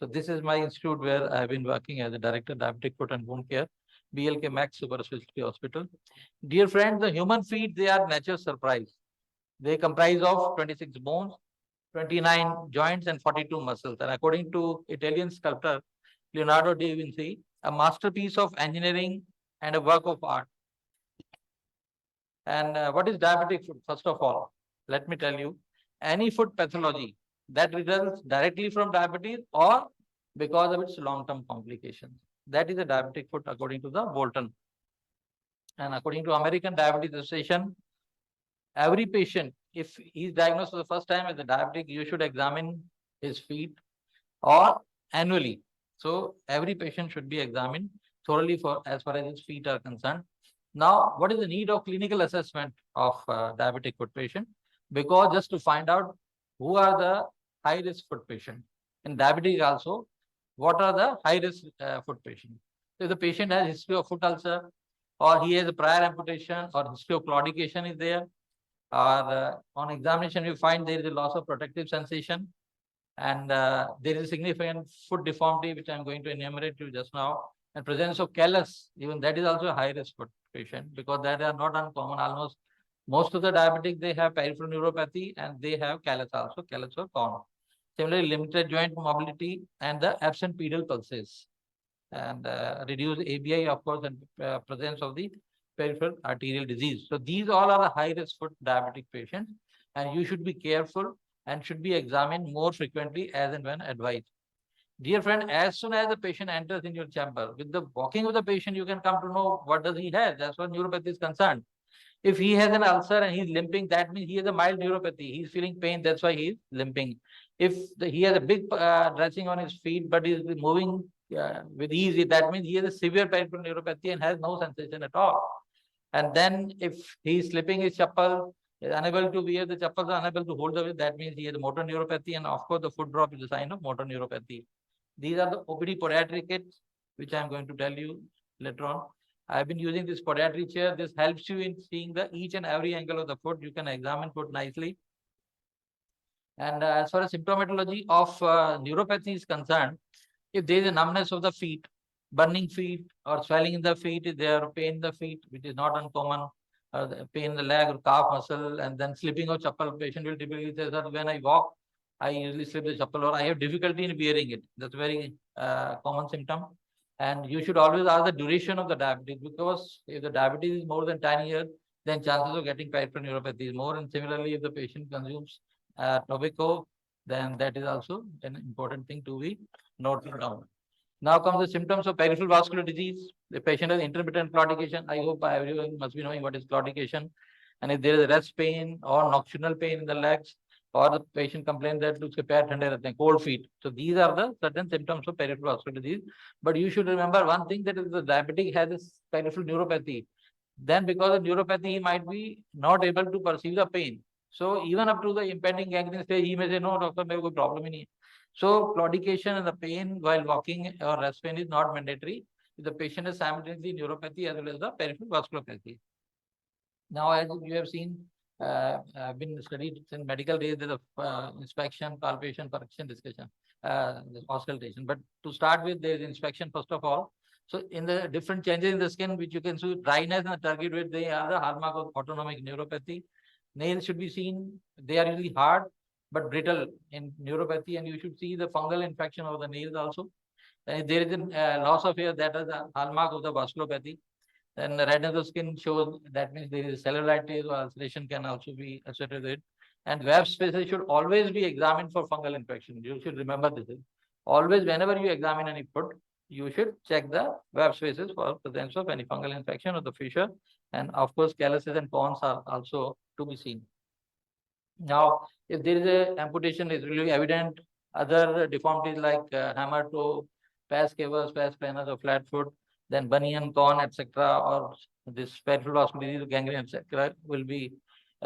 So this is my institute where I have been working as a director, diabetic foot and wound care, BLK Max Super Specialty Hospital. Dear friends, the human feet, they are nature's surprise. They comprise of 26 bones, 29 joints, and 42 muscles. And according to Italian sculptor Leonardo da Vinci, a masterpiece of engineering and a work of art. And what is diabetic foot? First of all, let me tell you, any foot pathology that results directly from diabetes or because of its long-term complications. That is a diabetic foot according to the Bolton. And according to American Diabetes Association, every patient, if he is diagnosed for the first time as a diabetic, you should examine his feet or annually. So every patient should be examined thoroughly for as far as his feet are concerned. Now, what is the need of clinical assessment of diabetic foot patient? Because just to find out who are the high risk foot patient. In diabetes also, what are the high risk foot patient? So if the patient has history of foot ulcer, or he has a prior amputation, or history of claudication is there, or on examination you find there is a loss of protective sensation, and there is a significant foot deformity, which I'm going to enumerate you just now, and presence of callus, even that is also a high risk foot patient, because that are not uncommon. Almost most of the diabetic, they have peripheral neuropathy and they have callus also, callus or common. Similarly, limited joint mobility and the absent pedal pulses, and reduced ABI, of course, and presence of the peripheral arterial disease. So these all are the high risk foot diabetic patients, and you should be careful and should be examined more frequently as and when advised. Dear friend, as soon as the patient enters in your chamber, with the walking of the patient, you can come to know what does he have. That's what neuropathy is concerned. If he has an ulcer and he's limping, that means he has a mild neuropathy. He's feeling pain, that's why he's limping. If he has a big dressing on his feet, but he's moving with ease, that means he has a severe peripheral neuropathy and has no sensation at all. And then if he's slipping his chappal, is unable to wear the chappals, are unable to hold the weight, that means he has motor neuropathy, and of course the foot drop is a sign of motor neuropathy. These are the OPD podiatry kits, which I'm going to tell you later on. I've been using this podiatry chair. This helps you in seeing the each and every angle of the foot. You can examine foot nicely. And as far as symptomatology of neuropathy is concerned, if there is a numbness of the feet, burning feet, or swelling in the feet, if there are pain in the feet, which is not uncommon, pain in the leg or calf muscle, and then slipping of chappal, patient will typically say that when I walk, I usually slip the chappal, or I have difficulty in wearing it. That's a very common symptom. And you should always ask the duration of the diabetes, because if the diabetes is more than 10 years, then chances of getting peripheral neuropathy is more. And similarly, if the patient consumes tobacco, then that is also an important thing to be noted down. Now comes the symptoms of peripheral vascular disease. The patient has intermittent claudication. I hope everyone must be knowing what is claudication. And if there is rest pain or nocturnal pain in the legs, or the patient complains that looks cold feet. So these are the certain symptoms of peripheral vascular disease. But you should remember one thing, that if the diabetic has this peripheral neuropathy, then because of neuropathy, he might be not able to perceive the pain. So even up to the impending gangrene stage, he may say, no, doctor, I have a problem in it. So claudication and the pain while walking or rest pain is not mandatory if the patient has simultaneously neuropathy as well as the peripheral vasculopathy. Now, as you have seen, been studied in medical days, there's a inspection, palpation, correction, discussion, auscultation. But to start with, there's inspection first of all. So in the different changes in the skin, which you can see, dryness and the turgid weight, they are the hallmark of autonomic neuropathy. Nails should be seen, they are usually hard but brittle in neuropathy, and you should see the fungal infection of the nails also. And if there is a loss of hair, that is a hallmark of the vasculopathy. Then the redness of skin shows, that means there is cellulitis or ulceration can also be associated with it. And web spaces should always be examined for fungal infection. You should remember this. Always, whenever you examine any foot, you should check the web spaces for presence of any fungal infection or the fissure. And of course, calluses and corns are also to be seen. Now, if there is a amputation is really evident, other deformities like hammer toe, pes cavus, pes planus, or flat foot, then bunion, corn, etc., or this peripheral vascular disease, gangrene, etc., will be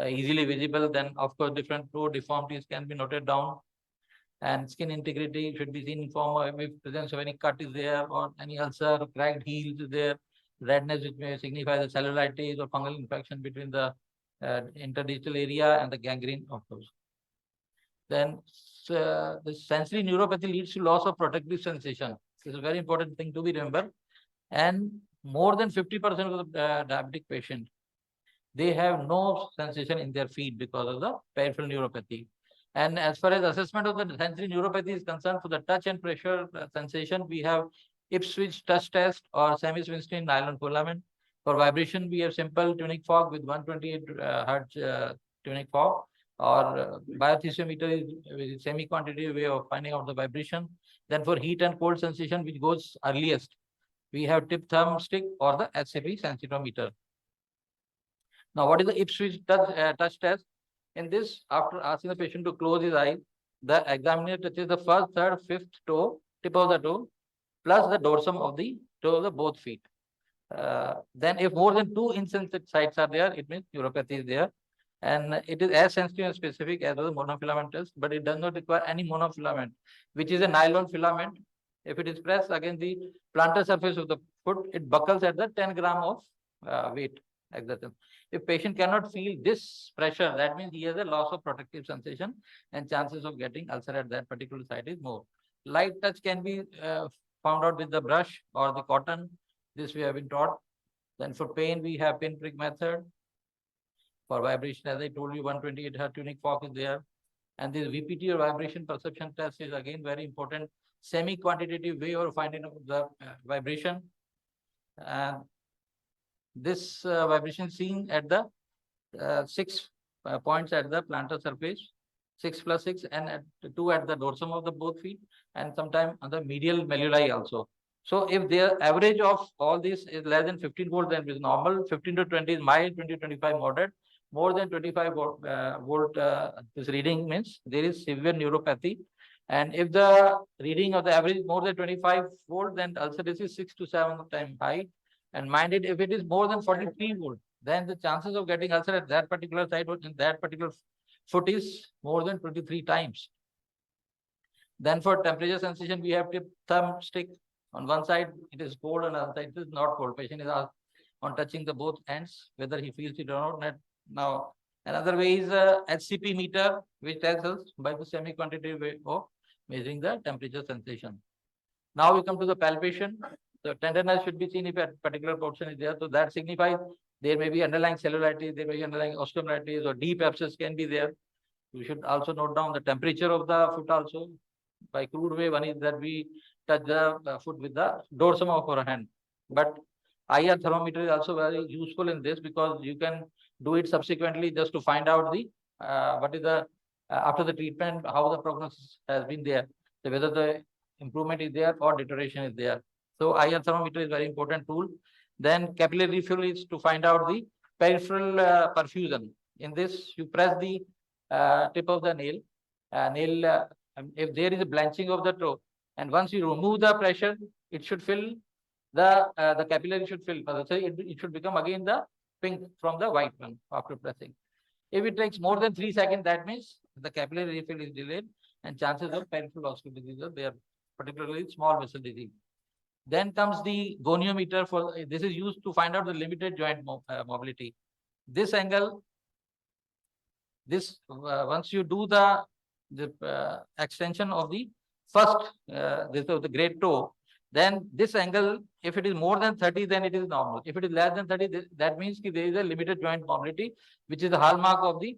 easily visible. Then, of course, different toe deformities can be noted down. And skin integrity should be seen in form of if presence of any cut is there, or any ulcer, cracked heels is there, redness which may signify the cellulitis or fungal infection between the interdigital area and the gangrene, of course. Then the sensory neuropathy leads to loss of protective sensation. This is a very important thing to be remembered. And more than 50% of the diabetic patient, they have no sensation in their feet because of the peripheral neuropathy. And as far as assessment of the sensory neuropathy is concerned, for the touch and pressure sensation, we have Ipswich touch test or semi-Swinston nylon filament. For vibration, we have simple tunic fork with 128 hertz tunic fork, or biothiometer is semi-quantitative way of finding out the vibration. Then for heat and cold sensation, which goes earliest, we have tip thumb stick or the SCP sensitometer. Now, what is the Ipswich touch test? In this, after asking the patient to close his eyes, the examiner touches the first, third, fifth toe, tip of the toe, plus the dorsum of the toe of the both feet. Then if more than 2 insensitive sites are there, it means neuropathy is there. And it is as sensitive and specific as the monofilament test, but it does not require any monofilament, which is a nylon filament. If it is pressed against the plantar surface of the foot, it buckles at the 10 gram of weight. Exactly. If patient cannot feel this pressure, that means he has a loss of protective sensation and chances of getting ulcer at that particular site is more. Light touch can be found out with the brush or the cotton. This we have been taught. Then for pain, we have pinprick method. For vibration, as I told you, 128 hertz tunic fork is there. And this VPT or vibration perception test is again very important semi-quantitative way of finding out the vibration. And this vibration seen at the 6 points at the plantar surface, 6 plus 6, and at 2 at the dorsum of the both feet, and sometime on the medial malleoli also. So if the average of all this is less than 15 volts, then it is normal. 15 to 20 is mild, 20 to 25 moderate. More than 25 volt this reading means there is severe neuropathy. And if the reading of the average is more than 25 volt, then ulcer is 6 to 7 times high. And mind it, if it is more than 43 volt, then the chances of getting ulcer at that particular site in that particular foot is more than 23 times. Then for temperature sensation, we have tip thumb stick. On one side, it is cold, and on the other side, it is not cold. Patient is asked on touching the both ends whether he feels it or not. Now, another way is HCP meter, which tells us by the semi-quantitative way of measuring the temperature sensation. Now we come to the palpation. The tenderness should be seen if a particular portion is there. So that signifies there may be underlying cellulitis, there may be underlying osteomyelitis, or deep abscess can be there. You should also note down the temperature of the foot also. By crude way, one is that we touch the foot with the dorsum of our hand. But IR thermometer is also very useful in this because you can do it subsequently just to find out the what is the after the treatment, how the prognosis has been there. So whether the improvement is there or deterioration is there. So IR thermometer is very important tool. Then capillary refill is to find out the peripheral perfusion. In this, you press the tip of the nail. If there is a blanching of the toe, and once you remove the pressure, it should fill the capillary should fill. So it should become again the pink from the white one after pressing. If it takes more than 3 seconds, that means the capillary refill is delayed and chances of peripheral vascular disease are there, particularly small vessel disease. Then comes the goniometer. For this is used to find out the limited joint mobility. This angle, this once you do the extension of the first this of the great toe, then this angle, if it is more than 30, then it is normal. If it is less than 30, that means there is a limited joint mobility, which is the hallmark of the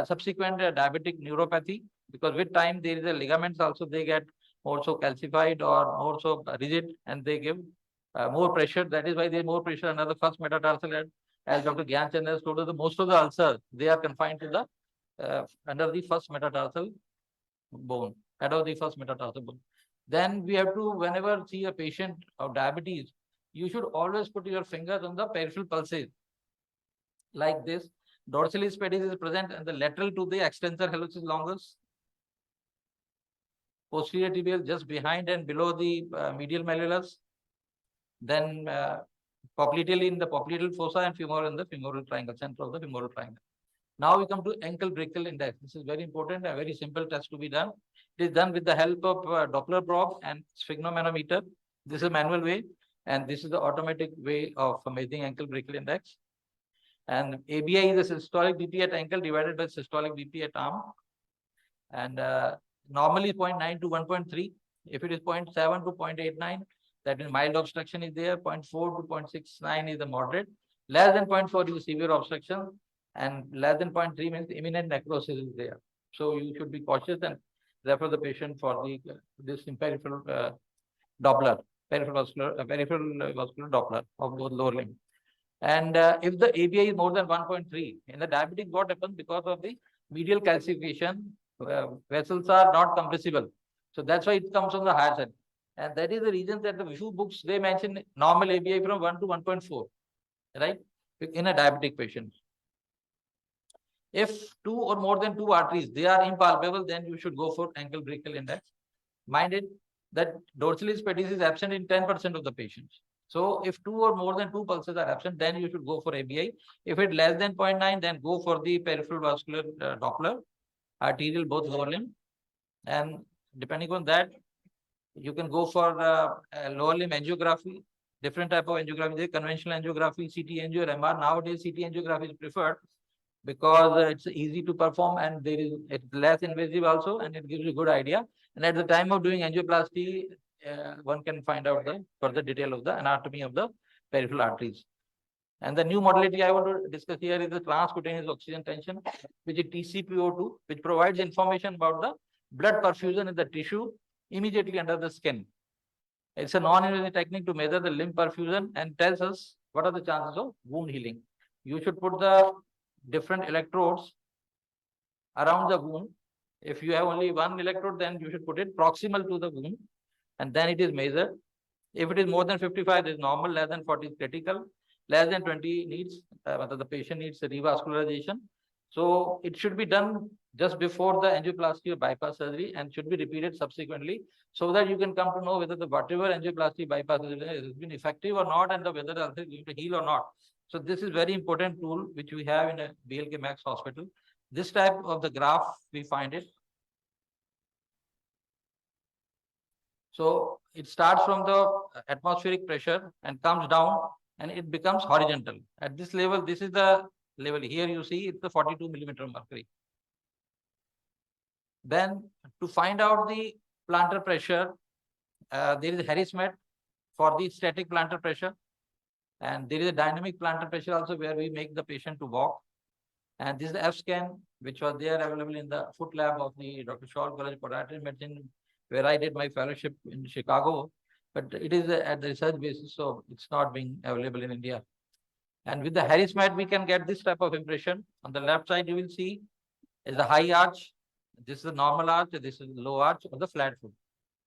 subsequent diabetic neuropathy. Because with time there is a ligaments also they get also calcified or more so rigid, and they give more pressure. That is why there is more pressure under the first metatarsal head. As Dr. Gyan has told us, most of the ulcers they are confined to the under the first metatarsal bone, head of the first metatarsal bone. Then we have to, whenever see a patient of diabetes, you should always put your fingers on the peripheral pulses like this. Dorsalis pedis is present and the lateral to the extensor hallucis longus. Posterior tibial just behind and below the medial malleolus. Then popliteal in the popliteal fossa and femoral in the femoral triangle, center of the femoral triangle. Now we come to ankle brachial index. This is very important, a very simple test to be done. It is done with the help of Doppler probe and sphygmomanometer. This is a manual way, and this is the automatic way of measuring ankle brachial index. And ABI is the systolic BP at ankle divided by systolic BP at arm. And normally 0.9 to 1.3. If it is 0.7 to 0.89, that is mild obstruction is there. 0.4 to 0.69 is the moderate. Less than 0.4 is severe obstruction, and less than 0.3 means imminent necrosis is there. So you should be cautious and refer the patient for the this peripheral Doppler, peripheral vascular Doppler of both lower limb. And if the ABI is more than 1.3, in the diabetic, what happens because of the medial calcification, vessels are not compressible. So that's why it comes on the higher side. And that is the reason that the few books, they mention normal ABI from 1 to 1.4, right? In a diabetic patient. If two or more than two arteries, they are impalpable, then you should go for ankle brachial index. Mind it that dorsalis pedis is absent in 10% of the patients. So if two or more than two pulses are absent, then you should go for ABI. If it less than 0.9, then go for the peripheral vascular Doppler, arterial, both lower limb. And depending on that, you can go for lower limb angiography, different type of angiography, conventional angiography, CT angio, MR. Nowadays, CT angiography is preferred because it's easy to perform and it's less invasive also, and it gives you a good idea. And at the time of doing angioplasty, one can find out the further detail of the anatomy of the peripheral arteries. And the new modality I want to discuss here is the transcutaneous oxygen tension, which is TCPO2, which provides information about the blood perfusion in the tissue immediately under the skin. It's a non-invasive technique to measure the limb perfusion and tells us what are the chances of wound healing. You should put the different electrodes around the wound. If you have only one electrode, then you should put it proximal to the wound, and then it is measured. If it is more than 55, it is normal. Less than 40 is critical. Less than 20 needs, the patient needs revascularization. So it should be done just before the angioplasty or bypass surgery and should be repeated subsequently, so that you can come to know whether the whatever angioplasty bypass surgery has been effective or not, and whether the ulcer is going to heal or not. So this is very important tool which we have in a BLK Max hospital. This type of the graph, we find it. So it starts from the atmospheric pressure and comes down, and it becomes horizontal. At this level, this is the level. Here you see it's the 42 millimeter mercury. Then to find out the plantar pressure, there is a Harris mat for the static plantar pressure. And there is a dynamic plantar pressure also, where we make the patient to walk. And this is the F scan, which was there available in the foot lab of the Dr. Shaw College of Podiatry Medicine, where I did my fellowship in Chicago. But it is at the research basis, so it's not being available in India. And with the Harris mat, we can get this type of impression. On the left side, you will see is the high arch. This is the normal arch. This is the low arch or the flat foot.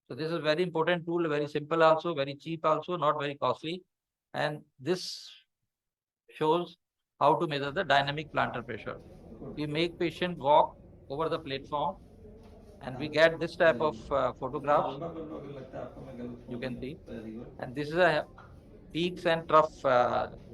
So this is a very important tool, very simple also, very cheap also, not very costly. And this shows how to measure the dynamic plantar pressure. We make patient walk over the platform, and we get this type of photographs. You can see, and this is a peaks and trough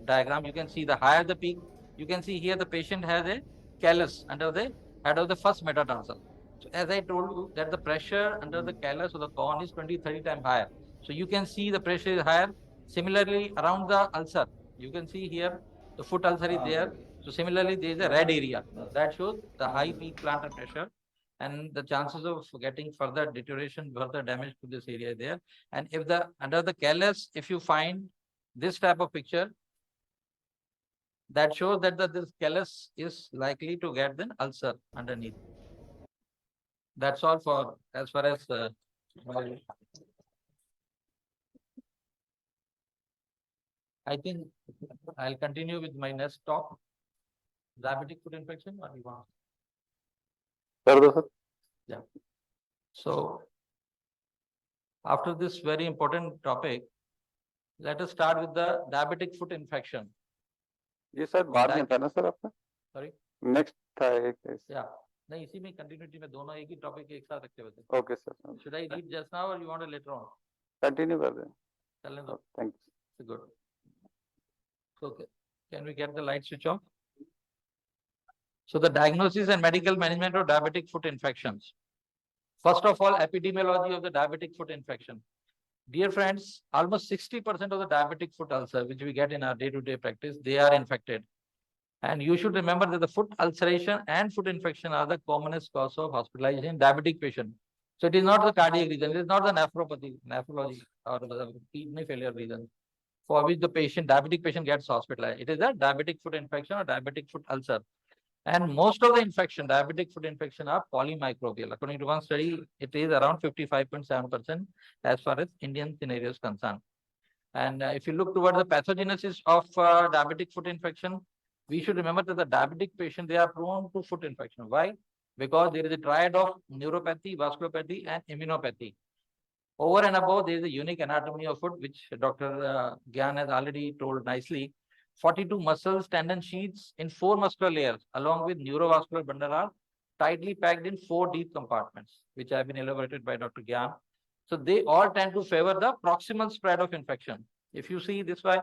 diagram. You can see the higher the peak, you can see here the patient has a callus under the head of the first metatarsal. So as I told you that the pressure under the callus or the cone is 20-30 times higher. So you can see the pressure is higher. Similarly, around the ulcer, you can see here the foot ulcer is there. So similarly, there is a red area that shows the high peak plantar pressure, and the chances of getting further deterioration, further damage to this area there. And if the under the callus, if you find this type of picture, that shows that this callus is likely to get an ulcer underneath. That's all for as far as I think I'll continue with my next talk. Diabetic foot infection, or you want? Yeah. So after this very important topic, let us start with the diabetic foot infection. ये sir बाद में था ना sir आपका? Sorry. Next था एक Yeah. नहीं, इसी में कंटिन्यूटी में दोनों एक ही टॉपिक एक साथ रखते हुए थे. Okay sir. Should I read just now or you want to later on? Continue कर दें. Tell them. Thanks. Good. Okay. Can we get the light switch off? So the diagnosis and medical management of diabetic foot infections. First of all, epidemiology of the diabetic foot infection. Dear friends, almost 60% of the diabetic foot ulcer, which we get in our day-to-day practice, they are infected. And you should remember that the foot ulceration and foot infection are the commonest cause of hospitalization in diabetic patient. So it is not the cardiac reason, it is not the nephrology or the kidney failure reason for which the diabetic patient gets hospitalized. It is a diabetic foot infection or diabetic foot ulcer. And most of the diabetic foot infection are polymicrobial. According to one study, it is around 55.7% as far as Indian scenario is concerned. And if you look toward the pathogenesis of diabetic foot infection, we should remember that the diabetic patient, they are prone to foot infection. Why? Because there is a triad of neuropathy, vasculopathy, and immunopathy. Over and above, there is a unique anatomy of foot, which Dr. Gyan has already told nicely. 42 muscles, tendon sheets in 4 muscular layers, along with neurovascular bundle are tightly packed in 4 deep compartments, which have been elaborated by Dr. Gyan. So they all tend to favor the proximal spread of infection. If you see this way,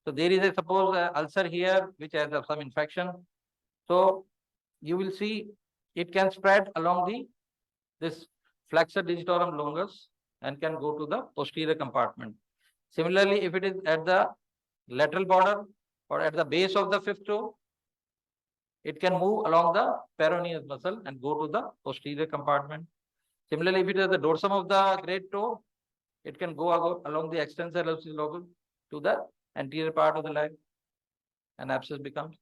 so there is a suppose ulcer here, which has some infection. So you will see it can spread along this flexor digitorum longus and can go to the posterior compartment. Similarly, if it is at the lateral border or at the base of the fifth toe, it can move along the peroneus muscle and go to the posterior compartment. Similarly, if it is the dorsum of the great toe, it can go along the extensor locus to the anterior part of the leg, and abscess becomes.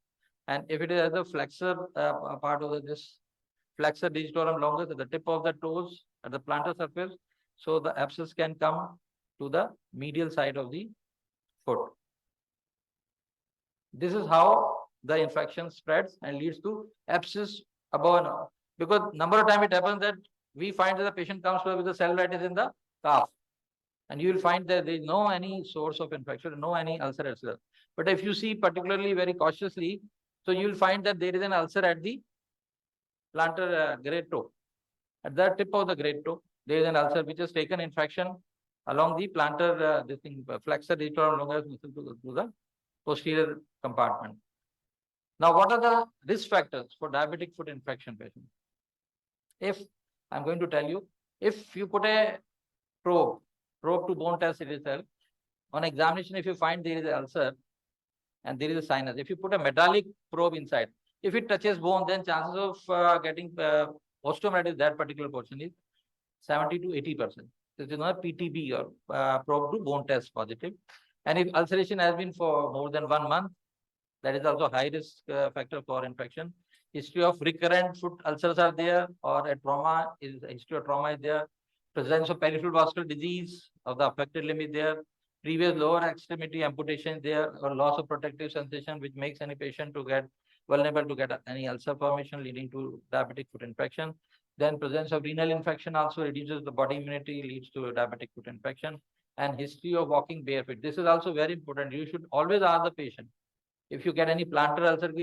And if it is at the flexor part of this flexor digitorum longus at the tip of the toes at the plantar surface, so the abscess can come to the medial side of the foot. This is how the infection spreads and leads to abscess above and on. Because number of times it happens that we find that the patient comes with the cellulitis in the calf. And you will find that there is no any source of infection, no any ulcer as well. But if you see particularly very cautiously, so you will find that there is an ulcer at the plantar great toe. At the tip of the great toe, there is an ulcer which has taken infection along the plantar flexor digitorum longus muscle to the posterior compartment. Now, what are the risk factors for diabetic foot infection patients? If I'm going to tell you, if you put a probe to bone test it itself, on examination, if you find there is an ulcer and there is a sinus, if you put a metallic probe inside, if it touches bone, then chances of getting osteomyelitis, that particular portion is 70 to 80%. This is not PTB or probe to bone test positive. And if ulceration has been for more than 1 month, that is also high risk factor for infection. History of recurrent foot ulcers are there, or a history of trauma is there. Presence of peripheral vascular disease of the affected limb is there. Previous lower extremity amputation there, or loss of protective sensation, which makes any patient to get vulnerable to get any ulcer formation leading to diabetic foot infection. Then presence of renal infection also reduces the body immunity, leads to a diabetic foot infection. And history of walking barefoot. This is also very important. You should always ask the patient, if you get any plantar ulcer,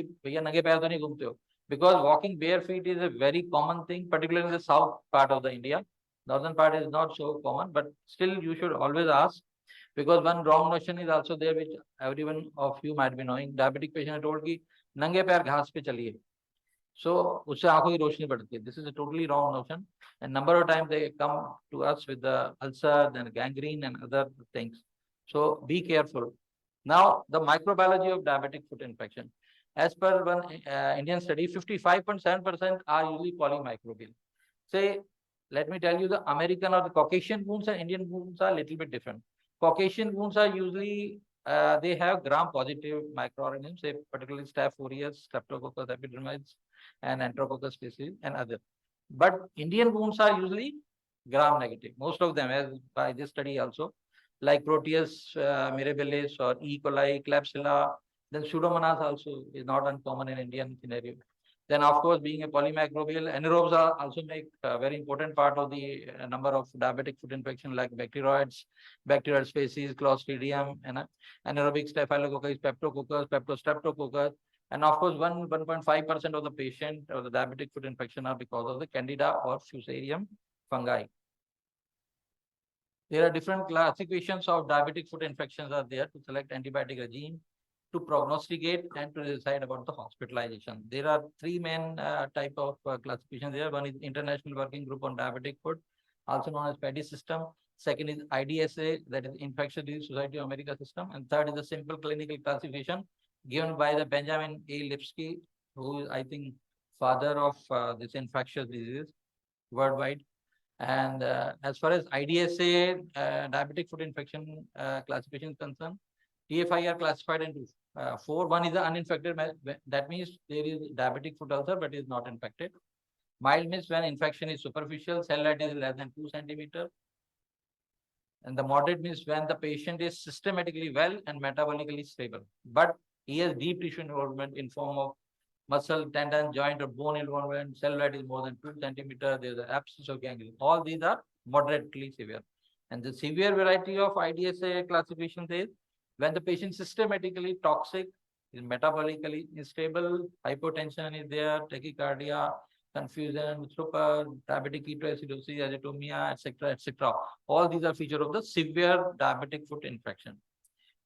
because walking bare feet is a very common thing, particularly in the south part of the India. Northern part is not so common, but still you should always ask, because one wrong notion is also there, which everyone of you might be knowing. Diabetic patient told ki nange पैर घास पे चलिए, so उससे आंखों की रोशनी बढ़ती है. This is a totally wrong notion, and number of times they come to us with the ulcer, then gangrene and other things. So be careful. Now, the microbiology of diabetic foot infection. As per one Indian study, 55.7% are usually polymicrobial. Say, let me tell you, the American or the Caucasian wounds and Indian wounds are a little bit different. Caucasian wounds are usually, they have gram-positive microorganisms, say particularly Staph aureus, Streptococcus epidermidis, and Enterococcus species, and others. But Indian wounds are usually gram-negative. Most of them, as by this study also, like Proteus mirabilis or E. coli, Klebsiella. Then Pseudomonas also is not uncommon in Indian scenario. Then, of course, being a polymicrobial, anaerobes are also make a very important part of the number of diabetic foot infection, like bacteroids, bacterial species, Clostridium, and anaerobic Staphylococcus, Peptococcus, Peptostreptococcus. And of course, 1.5% of the patient or the diabetic foot infection are because of the Candida or Fusarium fungi. There are different classifications of diabetic foot infections are there to select antibiotic regime, to prognosticate, and to decide about the hospitalization. There are 3 main type of classifications there. One is International Working Group on Diabetic Foot, also known as PADI system. Second is IDSA, that is Infectious Disease Society of America system. And third is the simple clinical classification given by the Benjamin A. Lipsky, who is, I think, father of this infectious disease worldwide. And as far as IDSA, diabetic foot infection classification is concerned, TFI are classified into four. One is the uninfected, that means there is diabetic foot ulcer but is not infected. Mild means when infection is superficial, cell height is less than 2 centimeters. And the moderate means when the patient is systematically well and metabolically stable, but he has deep tissue involvement in form of muscle, tendon, joint, or bone involvement. Cell height is more than 2 centimeters. There is an absence of ganglion. All these are moderately severe. And the severe variety of IDSA classification is when the patient is systematically toxic, is metabolically unstable, hypotension is there, tachycardia, confusion, super, diabetic ketoacidosis, azotemia, etc., etc. All these are features of the severe diabetic foot infection.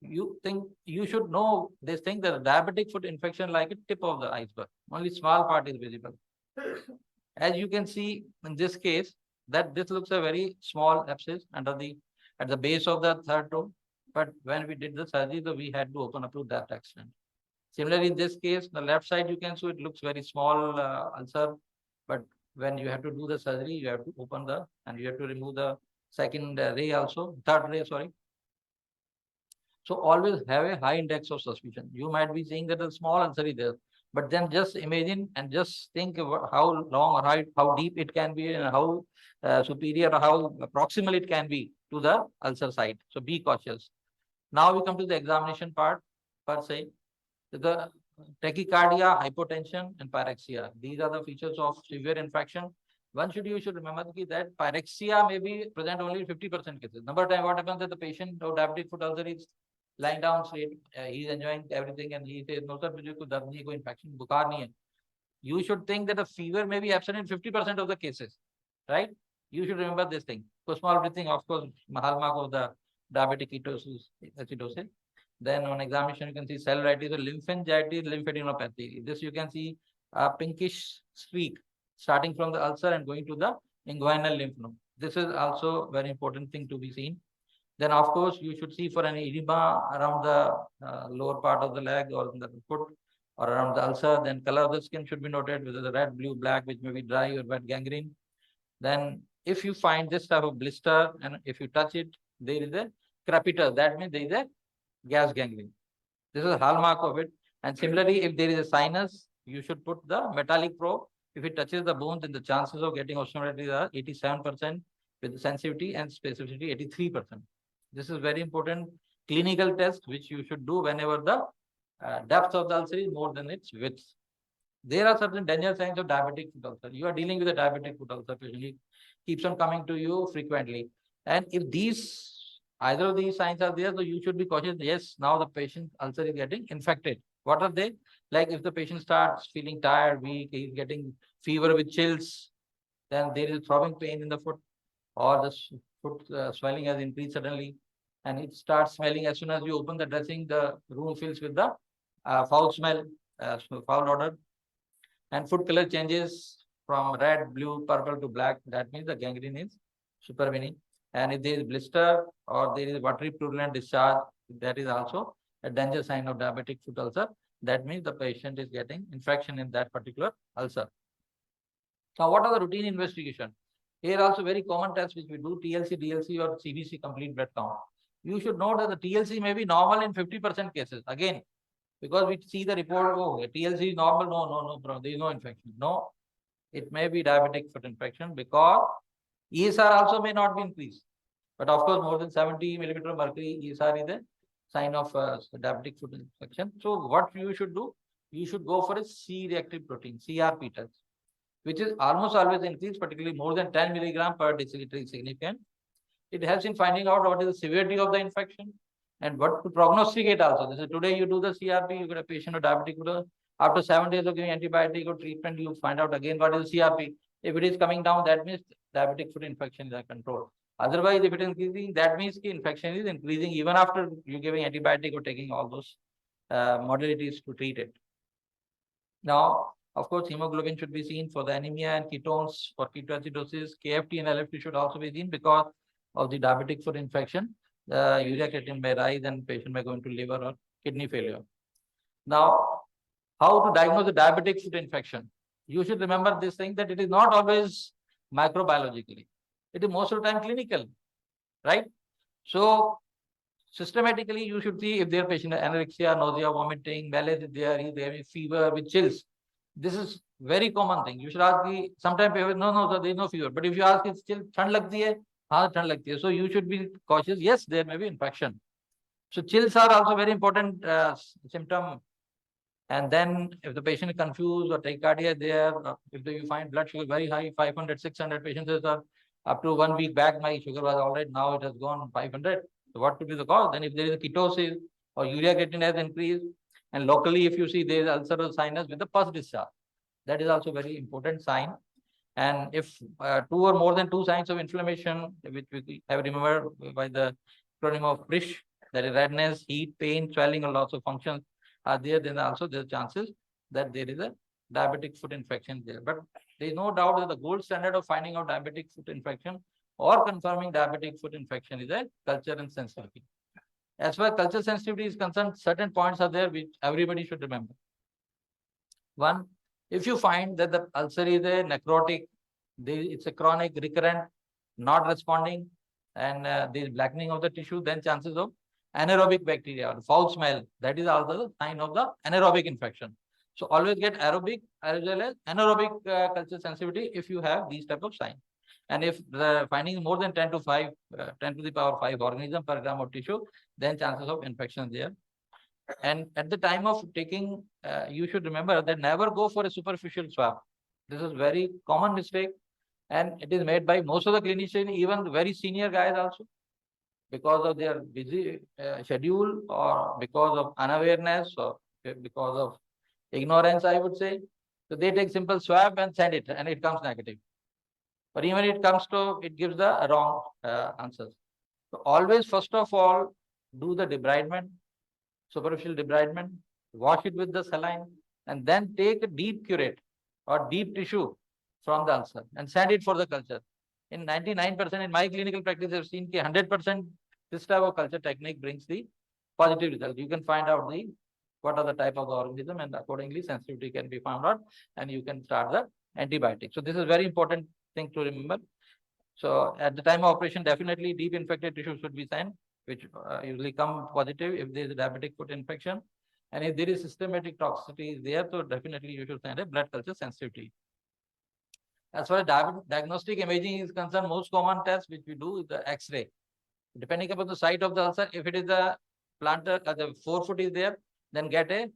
You think you should know this thing, that diabetic foot infection like a tip of the iceberg. Only small part is visible. As you can see in this case, that this looks a very small abscess under the at the base of the third toe. But when we did the surgery, we had to open up to that extent. Similarly, in this case, the left side you can see it looks very small ulcer, but when you have to do the surgery, you have to open the and you have to remove the second ray also, third ray, sorry. So always have a high index of suspicion. You might be saying that a small ulcer is there, but then just imagine and just think about how long or how deep it can be and how superior or how proximal it can be to the ulcer site. So be cautious. Now we come to the examination part per se. The tachycardia, hypotension, and pyrexia. These are the features of severe infection. You should remember that pyrexia may be present only in 50% cases. Number of time, what happens that the patient of diabetic foot ulcer is lying down straight, he is enjoying everything, and he says, "No, sir, मुझे कोई दर्द नहीं, कोई infection, बुखार नहीं है." You should think that a fever may be absent in 50% of the cases, right? You should remember this thing. So small breathing, of course, hallmark of the diabetic ketoacidosis. Then on examination, you can see cellulitis or lymphangitis, lymphadenopathy. This you can see a pinkish streak starting from the ulcer and going to the inguinal lymph node. This is also very important thing to be seen. Then, of course, you should see for an edema around the lower part of the leg or the foot or around the ulcer. Then color of the skin should be noted, whether the red, blue, black, which may be dry or wet gangrene. Then if you find this type of blister and if you touch it, there is a crepitus. That means there is a gas gangrene. This is a hallmark of it. And similarly, if there is a sinus, you should put the metallic probe. If it touches the bones, then the chances of getting osteomyelitis are 87% with sensitivity and specificity 83%. This is very important clinical test which you should do whenever the depth of the ulcer is more than its width. There are certain danger signs of diabetic foot ulcer. You are dealing with a diabetic foot ulcer patient. He keeps on coming to you frequently. And if either of these signs are there, so you should be cautious. Yes, now the patient ulcer is getting infected. What are they? Like if the patient starts feeling tired, weak, he's getting fever with chills, then there is throbbing pain in the foot, or the foot swelling has increased suddenly, and it starts smelling. As soon as you open the dressing, the room fills with the foul smell, foul odor, and foot color changes from red, blue, purple to black. That means the gangrene is supervening. And if there is blister or there is watery purulent discharge, that is also a danger sign of diabetic foot ulcer. That means the patient is getting infection in that particular ulcer. Now, what are the routine investigation? Here also very common tests which we do, TLC, DLC or CBC, complete blood count. You should know that the TLC may be normal in 50% cases. Again, because we see the report, oh, TLC is normal, no, bro, there is no infection. No, it may be diabetic foot infection because ESR also may not be increased. But of course, more than 70 millimeter of mercury ESR is a sign of diabetic foot infection. So what you should do, you should go for a C-reactive protein, CRP test, which is almost always increased, particularly more than 10 milligram per deciliter is significant. It helps in finding out what is the severity of the infection and what to prognosticate also. This is today you do the CRP, you get a patient with diabetic foot. After 7 days of giving antibiotic or treatment, you find out again what is the CRP. If it is coming down, that means diabetic foot infection is controlled. Otherwise, if it is increasing, that means the infection is increasing even after you giving antibiotic or taking all those modalities to treat it. Now, of course, hemoglobin should be seen for the anemia and ketones for ketoacidosis. KFT and LFT should also be seen because of the diabetic foot infection. The urea creatinine may rise and patient may go into liver or kidney failure. Now, how to diagnose a diabetic foot infection? You should remember this thing that it is not always microbiologically. It is most of the time clinical, right? So systematically, you should see if their patient has anorexia, nausea, vomiting, malaise is there, is having fever with chills. This is very common thing. You should ask the sometimes people, no, so there is no fever. But if you ask, it's still ठंड लगती है, हाँ ठंड लगती है. So you should be cautious. Yes, there may be infection. So chills are also very important symptom. And then if the patient is confused or tachycardia there, if you find blood sugar very high, 500, 600, patients are up to 1 week back, my sugar was all right, now it has gone 500. So what could be the cause? Then if there is a ketosis or urea creatinine has increased, and locally if you see there is ulcer sinus with the pus discharge, that is also very important sign. And if 2 or more than 2 signs of inflammation, which we have remembered by the acronym of PRISH, that is redness, heat, pain, swelling, or loss of function are there, then also there are chances that there is a diabetic foot infection there. But there is no doubt that the gold standard of finding out diabetic foot infection or confirming diabetic foot infection is a culture and sensitivity. As far as culture sensitivity is concerned, certain points are there which everybody should remember. One, if you find that the ulcer is a necrotic, it's a chronic, recurrent, not responding, and there is blackening of the tissue, then chances of anaerobic bacteria or foul smell, that is also the sign of the anaerobic infection. So always get aerobic as well as anaerobic culture sensitivity if you have these type of signs. And if the finding is more than 10 to 5, 10 to the power 5 organism per gram of tissue, then chances of infection there. And at the time of taking, you should remember that never go for a superficial swab. This is very common mistake, and it is made by most of the clinicians, even very senior guys also, because of their busy schedule or because of unawareness or because of ignorance, I would say. So they take simple swab and send it, and it comes negative. But even it comes to, it gives the wrong answers. So always, first of all, do the debridement, superficial debridement, wash it with the saline, and then take a deep curate or deep tissue from the ulcer and send it for the culture. In 99% in my clinical practice, I've seen 100% this type of culture technique brings the positive result. You can find out the what are the type of the organism, and accordingly sensitivity can be found out, and you can start the antibiotic. So this is very important thing to remember. So at the time of operation, definitely deep infected tissue should be sent, which usually come positive if there is a diabetic foot infection. And if there is systematic toxicity is there, so definitely you should send a blood culture sensitivity. As far as diagnostic imaging is concerned, most common test which we do is the X-ray. Depending upon the site of the ulcer, if it is the plantar, the forefoot is there, then get a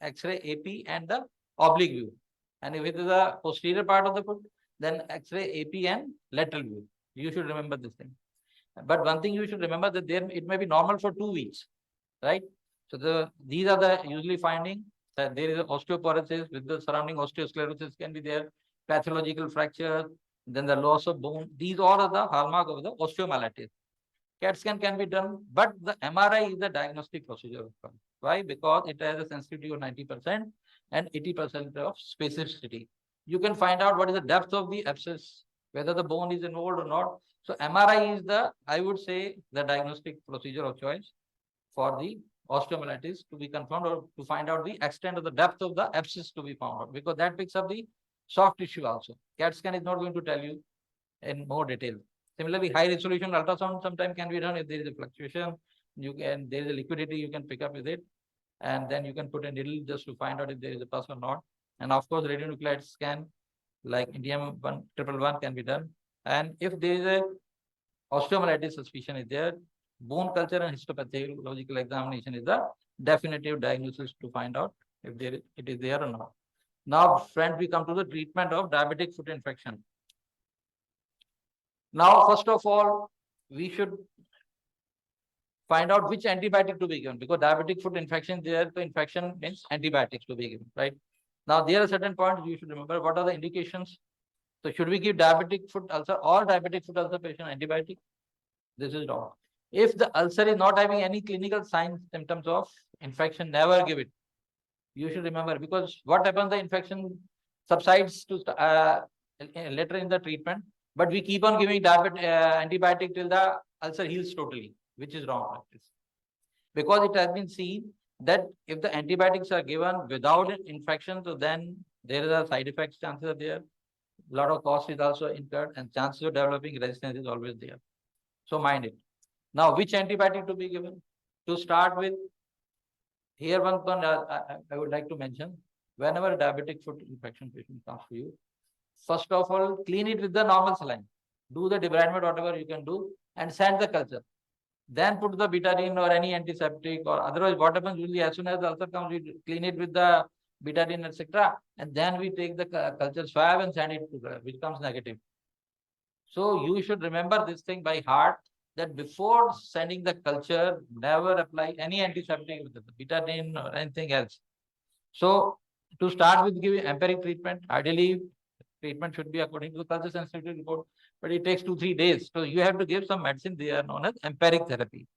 X-ray AP and the oblique view. And if it is the posterior part of the foot, then X-ray AP and lateral view. You should remember this thing. But one thing you should remember that there it may be normal for 2 weeks, right? So these are the usually finding that there is osteoporosis with the surrounding osteosclerosis can be there, pathological fracture, then the loss of bone. These all are the hallmark of the osteomyelitis. CAT scan can be done, but the MRI is the diagnostic procedure. Why? Because it has a sensitivity of 90% and 80% of specificity. You can find out what is the depth of the abscess, whether the bone is involved or not. So MRI is the, I would say, the diagnostic procedure of choice for the osteomyelitis to be confirmed or to find out the extent of the depth of the abscess to be found out, because that picks up the soft tissue also. CAT scan is not going to tell you in more detail. Similarly, high resolution ultrasound sometimes can be done if there is a fluctuation. There is a liquidity, you can pick up with it, and then you can put a needle just to find out if there is a pus or not. And of course, radionuclide scan like indium 111 can be done. And if there is a osteomyelitis suspicion is there, bone culture and histopathological examination is the definitive diagnosis to find out if it is there or not. Now, friends, we come to the treatment of diabetic foot infection. Now, first of all, we should find out which antibiotic to be given, because diabetic foot infection, there the infection means antibiotics to be given, right? Now, there are certain points you should remember. What are the indications? So, should we give diabetic foot ulcer or diabetic foot ulcer patient antibiotic? This is wrong. If the ulcer is not having any clinical signs, symptoms of infection, never give it. You should remember, because what happens, the infection subsides to later in the treatment, but we keep on giving antibiotic till the ulcer heals totally, which is wrong practice. Because it has been seen that if the antibiotics are given without infection, so then there is a side effects chances are there. A lot of cost is also incurred and chances of developing resistance is always there. So mind it. Now, which antibiotic to be given? To start with, here one I would like to mention, whenever a diabetic foot infection patient comes to you, first of all, clean it with the normal saline. Do the debridement, whatever you can do, and send the culture. Then put the betadine or any antiseptic, or otherwise what happens usually as soon as the ulcer comes, we clean it with the betadine, etc. And then we take the culture swab and send it to the, which comes negative. So you should remember this thing by heart, that before sending the culture, never apply any antiseptic with the betadine or anything else. So to start with giving empiric treatment, ideally treatment should be according to the culture sensitivity report, but it takes 2-3 days. So you have to give some medicine. They are known as empiric therapy.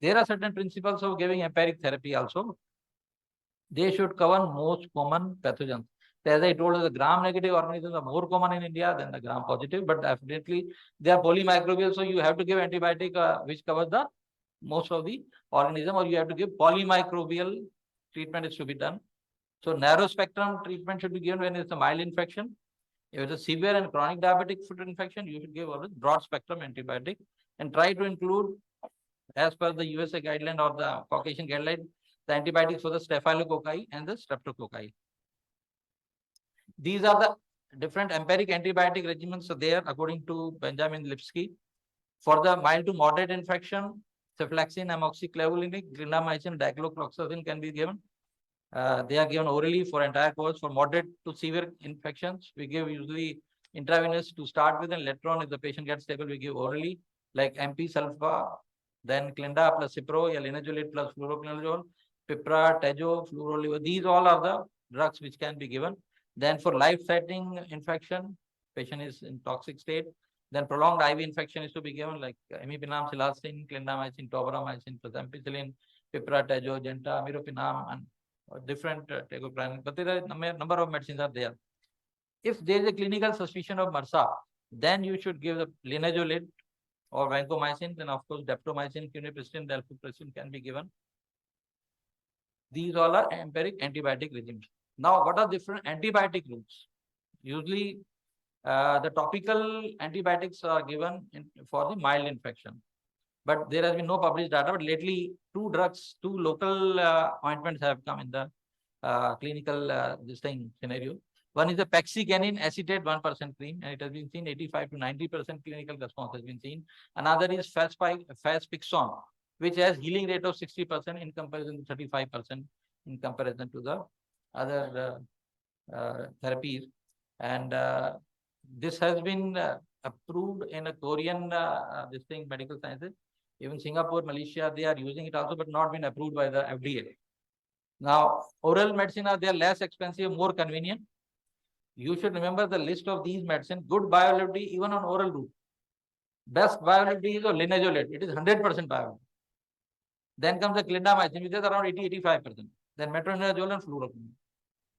There are certain principles of giving empiric therapy also. They should cover most common pathogens. So as I told you, the gram-negative organisms are more common in India than the gram-positive, but definitely they are polymicrobial. So you have to give antibiotic which covers the most of the organism, or you have to give polymicrobial treatment is to be done. So narrow spectrum treatment should be given when it's a mild infection. If it's a severe and chronic diabetic foot infection, you should give always broad spectrum antibiotic and try to include, as per the USA guideline or the Caucasian guideline, the antibiotics for the staphylococci and the streptococci. These are the different empiric antibiotic regimens are there according to Benjamin Lipsky. For the mild to moderate infection, cephalexin, amoxiclavulinic, clindamycin, diclofloxacin can be given. They are given orally for entire course. For moderate to severe infections, we give usually intravenous to start with, and later on, if the patient gets stable, we give orally, like MP sulfa, then Clinda plus Cipro, linezolid plus fluoroquinolone, Pipra, Tejo, fluoroliver. These all are the drugs which can be given. Then for life-threatening infection, patient is in toxic state, then prolonged IV infection is to be given, like imipinam, silacin, clindamycin, tobramycin, plus ampicillin, Pipra, Tejo, Genta, meropenem, and different tegoprane, but there are number of medicines are there. If there is a clinical suspicion of MRSA, then you should give the linezolid or vancomycin. Then of course daptomycin, cunipristin, dalfopristin can be given. These all are empiric antibiotic regimes. Now, what are different antibiotic routes? Usually, the topical antibiotics are given for the mild infection. But there has been no published data. But lately, two local ointments have come in the clinical this thing scenario. One is the pexicanin acetate 1% cream, and it has been seen 85 to 90% clinical response has been seen. Another is Faspixon, which has healing rate of 60% in comparison to 35% in comparison to the other therapies. And this has been approved in a Korean this thing medical sciences. Even Singapore, Malaysia, they are using it also, but not been approved by the FDA. Now, oral medicine are they less expensive, more convenient. You should remember the list of these medicines. Good bioavailability even on oral route. Best bioavailability is linezolid. It is 100% bioavailable. Then comes the clindamycin, which is around 80-85%. Then metronidazole and fluoroquine.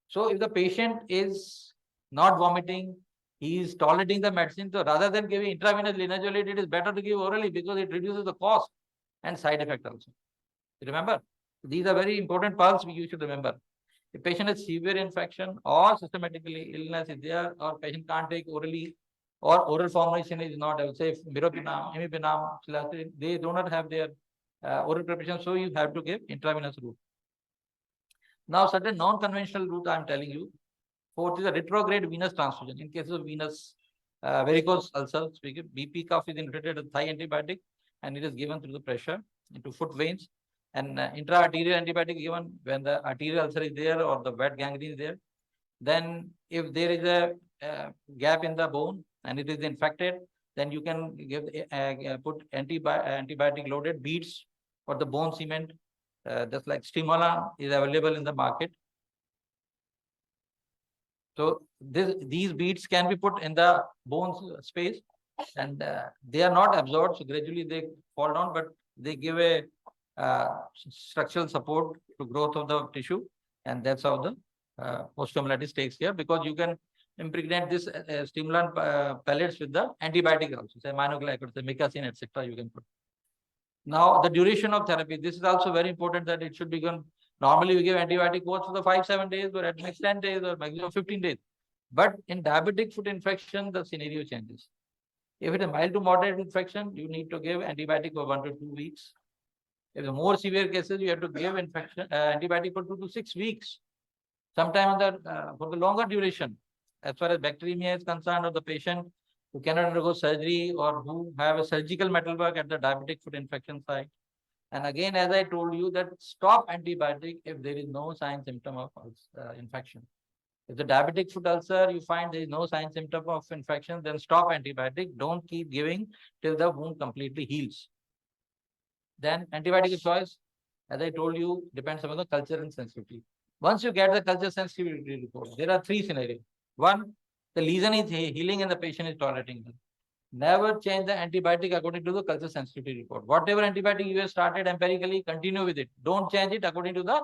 So if the patient is not vomiting, he is tolerating the medicine. So rather than giving intravenous linezolid, it is better to give orally because it reduces the cost and side effect also. Remember, these are very important parts you should remember. If patient has severe infection or systematically illness is there, or patient can't take orally, or oral formulation is not, I would say, meropenem, imipinam, they do not have their oral preparation, so you have to give intravenous route. Now, certain non-conventional route I am telling you. Fourth is a retrograde venous transfusion. In cases of venous varicose ulcers, we give BP cough is infiltrated with thigh antibiotic, and it is given through the pressure into foot veins. And intra-arterial antibiotic given when the arterial ulcer is there or the wet gangrene is there. Then if there is a gap in the bone and it is infected, then you can give put antibiotic loaded beads for the bone cement. Just like Stimulon is available in the market. So these beads can be put in the bone space, and they are not absorbed. So gradually they fall down, but they give a structural support to growth of the tissue, and that's how the osteomyelitis takes care, because you can impregnate this stimulant pellets with the antibiotic also, say minoglycol, say micacin, etc. You can put. Now the duration of therapy. This is also very important that it should be given Normally, we give antibiotic course for the 5-7 days, or at max 10 days, or maximum 15 days. But in diabetic foot infection, the scenario changes. If it is mild to moderate infection, you need to give antibiotic for 1 to 2 weeks. If the more severe cases, you have to give antibiotic for 2 to 6 weeks. Sometimes for the longer duration, as far as bacteremia is concerned, or the patient who cannot undergo surgery or who have a surgical metalwork at the diabetic foot infection site. And again, as I told you, that stop antibiotic if there is no sign symptom of infection. If the diabetic foot ulcer, you find there is no sign symptom of infection, then stop antibiotic. Don't keep giving till the wound completely heals. Then antibiotic choice, as I told you, depends upon the culture and sensitivity. Once you get the culture sensitivity report, there are 3 scenarios. One, the lesion is healing and the patient is tolerating it. Never change the antibiotic according to the culture sensitivity report. Whatever antibiotic you have started empirically, continue with it. Don't change it according to the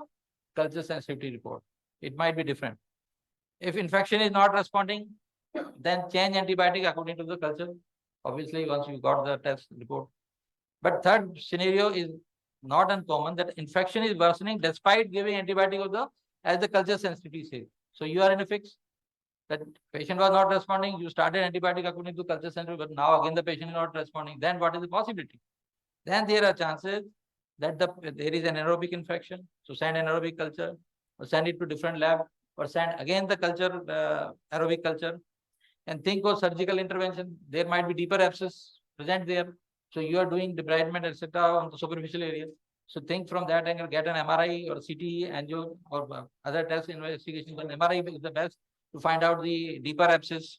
culture sensitivity report. It might be different. If infection is not responding, then change antibiotic according to the culture. Obviously, once you got the test report. But third scenario is not uncommon, that infection is worsening despite giving antibiotic of the as the culture sensitivity says. So you are in a fix. That patient was not responding, you started antibiotic according to culture sensitivity, but now again the patient is not responding. Then what is the possibility? Then there are chances that there is an anaerobic infection. So send anaerobic culture, or send it to different lab, or send again the culture, aerobic culture, and think of surgical intervention. There might be deeper abscess present there. So you are doing debridement, etc. on the superficial areas. So think from that angle, get an MRI or CT, angio, or other test investigations. But MRI is the best to find out the deeper abscess.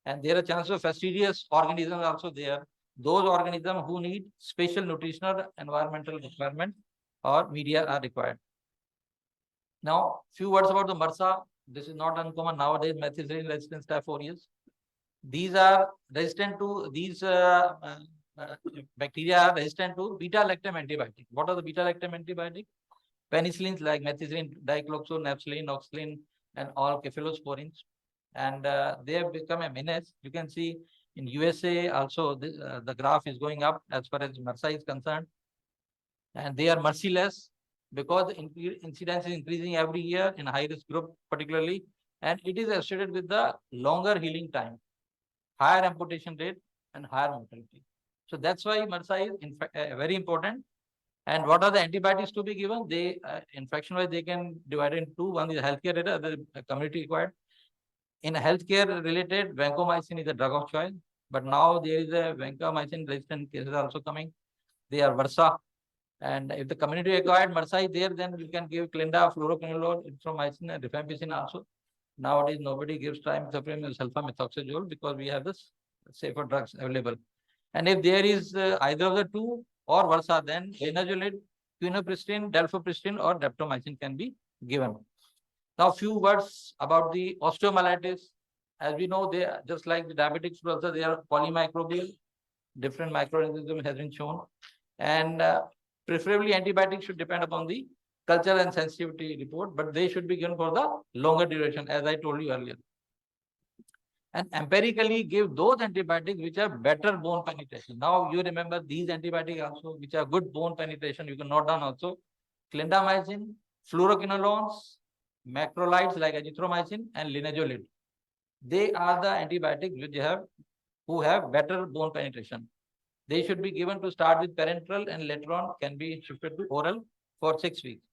And there are chances of fastidious organisms also there. Those organisms who need special nutritional environmental requirement or media are required. Now, few words about the MRSA. This is not uncommon nowadays, methicillin resistant staph aureus. These are resistant to bacteria are resistant to beta-lactam antibiotic. What are the beta-lactam antibiotic? Penicillins like methicillin, dicloxone, naphthalene, oxalin, and all cephalosporins. And they have become a menace. You can see in USA also the graph is going up as far as MRSA is concerned. And they are merciless because incidence is increasing every year in high-risk group particularly. And it is associated with the longer healing time, higher amputation rate, and higher mortality. So that's why MRSA is in fact very important. And what are the antibiotics to be given? They infection-wise they can divide into two. One is healthcare related, other community required. In healthcare related, vancomycin is a drug of choice. But now there is a vancomycin resistant cases also coming. They are Versa. And if the community acquired MRSA is there, then you can give Clinda, fluoroquinolone, erythromycin, and rifampicin also. Nowadays, nobody gives trimethoprim and sulfamethoxazole because we have this safer drugs available. And if there is either of the two or Versa, then linezolid, quinapristine, dalfapristine, or daptomycin can be given. Now, few words about the osteomyelitis. As we know, they are just like the diabetic foot ulcer, they are polymicrobial. Different microorganisms has been shown. And preferably antibiotics should depend upon the culture and sensitivity report, but they should be given for the longer duration, as I told you earlier. And empirically give those antibiotics which are better bone penetration. Now you remember these antibiotics also, which are good bone penetration. You can note down also clindamycin, fluoroquinolones, macrolides like azithromycin, and linezolid. They are the antibiotics who have better bone penetration. They should be given to start with parenteral and later on can be shifted to oral for 6 weeks.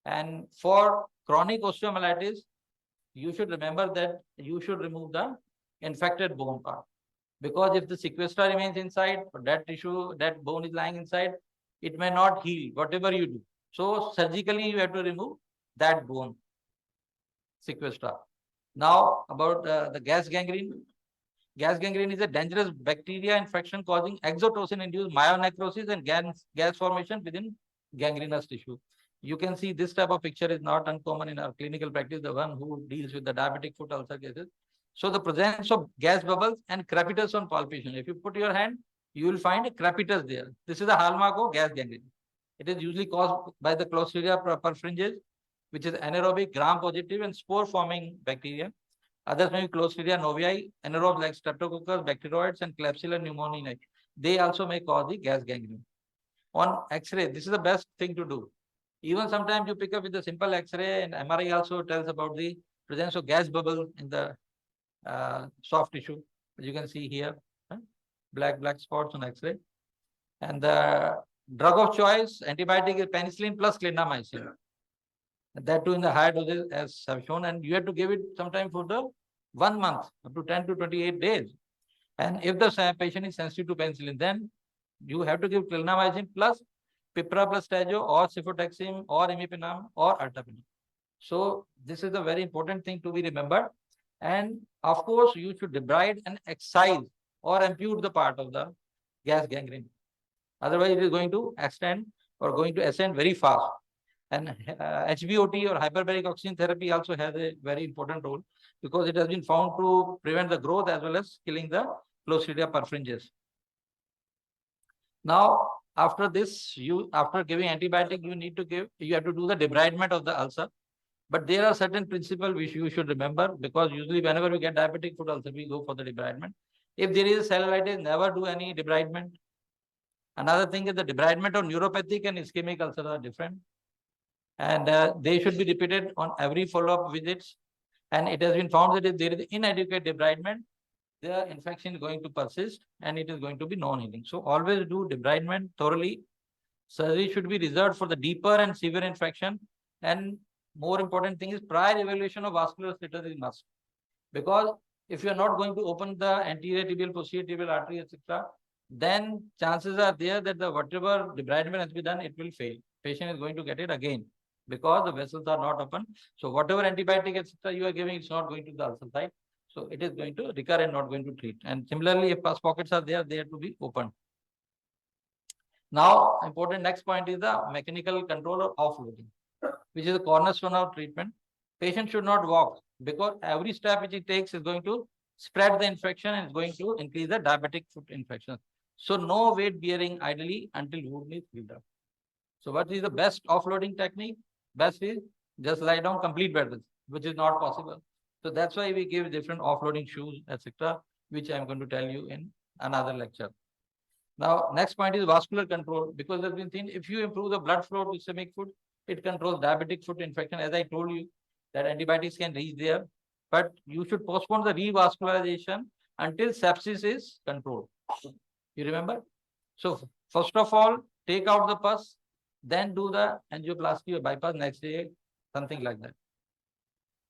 And for chronic osteomyelitis, you should remember that you should remove the infected bone part. Because if the sequestra remains inside, or that tissue, that bone is lying inside, it may not heal, whatever you do. So surgically, you have to remove that bone sequestra. Now, about the gas gangrene. Gas gangrene is a dangerous bacteria infection causing exotoxin-induced myonecrosis and gas formation within gangrenous tissue. You can see this type of picture is not uncommon in our clinical practice, the one who deals with the diabetic foot ulcer cases. So the presence of gas bubbles and crepitus on palpation. If you put your hand, you will find a crepitus there. This is a hallmark of gas gangrene. It is usually caused by the Clostridia perfringens, which is anaerobic, gram-positive, and spore-forming bacteria. Others may be Clostridia novii, anaerobes like Streptococcus, bacteroids, and Klebsiella pneumoniae. They also may cause the gas gangrene. On X-ray, this is the best thing to do. Even sometimes you pick up with the simple X-ray, and MRI also tells about the presence of gas bubble in the soft tissue. As you can see here, huh? black spots on X-ray. And the drug of choice, antibiotic is penicillin plus clindamycin. That too in the higher doses as I've shown, and you have to give it sometime for the 1 month, up to 10 to 28 days. And if the patient is sensitive to penicillin, then you have to give clindamycin plus pipra plus stajo or cefotaxime or imipenem or ertapenem. So this is a very important thing to be remembered. And of course, you should debride and excise or ampute the part of the gas gangrene. Otherwise, it is going to extend or going to ascend very fast. And HBOT or hyperbaric oxygen therapy also has a very important role because it has been found to prevent the growth as well as killing the Clostridia perfringens. Now, after this, after giving antibiotic, you have to do the debridement of the ulcer. But there are certain principles which you should remember, because usually whenever we get diabetic foot ulcer, we go for the debridement. If there is a cellulitis, never do any debridement. Another thing is the debridement of neuropathic and ischemic ulcers are different. And they should be repeated on every follow-up visits. And it has been found that if there is inadequate debridement, the infection is going to persist and it is going to be non-healing. So always do debridement thoroughly. Surgery should be reserved for the deeper and severe infection. And more important thing is prior evaluation of vascular status is must. Because if you are not going to open the anterior tibial, posterior tibial artery, etc., then chances are there that the whatever debridement has been done, it will fail. Patient is going to get it again because the vessels are not open. So whatever antibiotic, etc., you are giving, it's not going to the ulcer site. So it is going to recur and not going to treat. And similarly, if pus pockets are there, they have to be opened. Now, important next point is the mechanical control or offloading, which is the cornerstone of treatment. Patient should not walk because every step which he takes is going to spread the infection and is going to increase the diabetic foot infection. So no weight bearing ideally until wound is healed up. So what is the best offloading technique? Best is just lie down complete bed rest, which is not possible. So that's why we give different offloading shoes, etc., which I'm going to tell you in another lecture. Now, next point is vascular control, because there's been seen if you improve the blood flow to systemic foot, it controls diabetic foot infection. As I told you, that antibiotics can reach there, but you should postpone the revascularization until sepsis is controlled. You remember? So first of all, take out the pus, then do the angioplasty or bypass next day, something like that.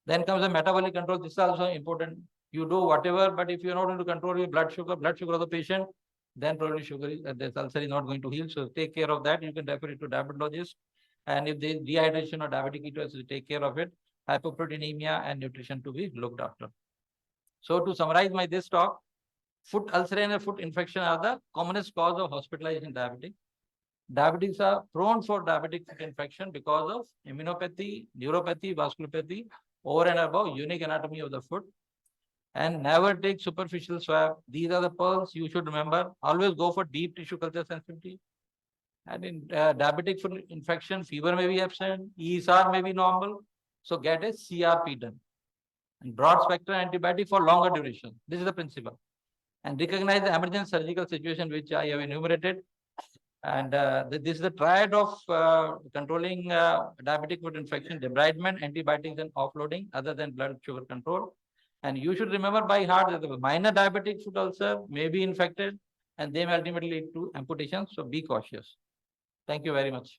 Then comes the metabolic control. This is also important. You do whatever, but if you're not going to control your blood sugar of the patient, then probably this ulcer is not going to heal. So take care of that. You can refer it to diabetologist. And if there is dehydration or diabetic ketoacidosis, take care of it. Hypoproteinemia and nutrition to be looked after. So to summarize this talk, foot ulcer and foot infection are the commonest cause of hospitalization in diabetic. Diabetics are prone for diabetic foot infection because of immunopathy, neuropathy, vasculopathy, over and above unique anatomy of the foot. And never take superficial swab. These are the pearls you should remember. Always go for deep tissue culture sensitivity. And in diabetic foot infection, fever may be absent, ESR may be normal. So get a CRP done. And broad spectrum antibiotic for longer duration. This is the principle. And recognize the emergent surgical situation which I have enumerated. And this is the triad of controlling diabetic foot infection, debridement, antibiotics, and offloading, other than blood sugar control. And you should remember by heart that the minor diabetic foot ulcer may be infected and they may ultimately lead to amputation. So be cautious. Thank you very much.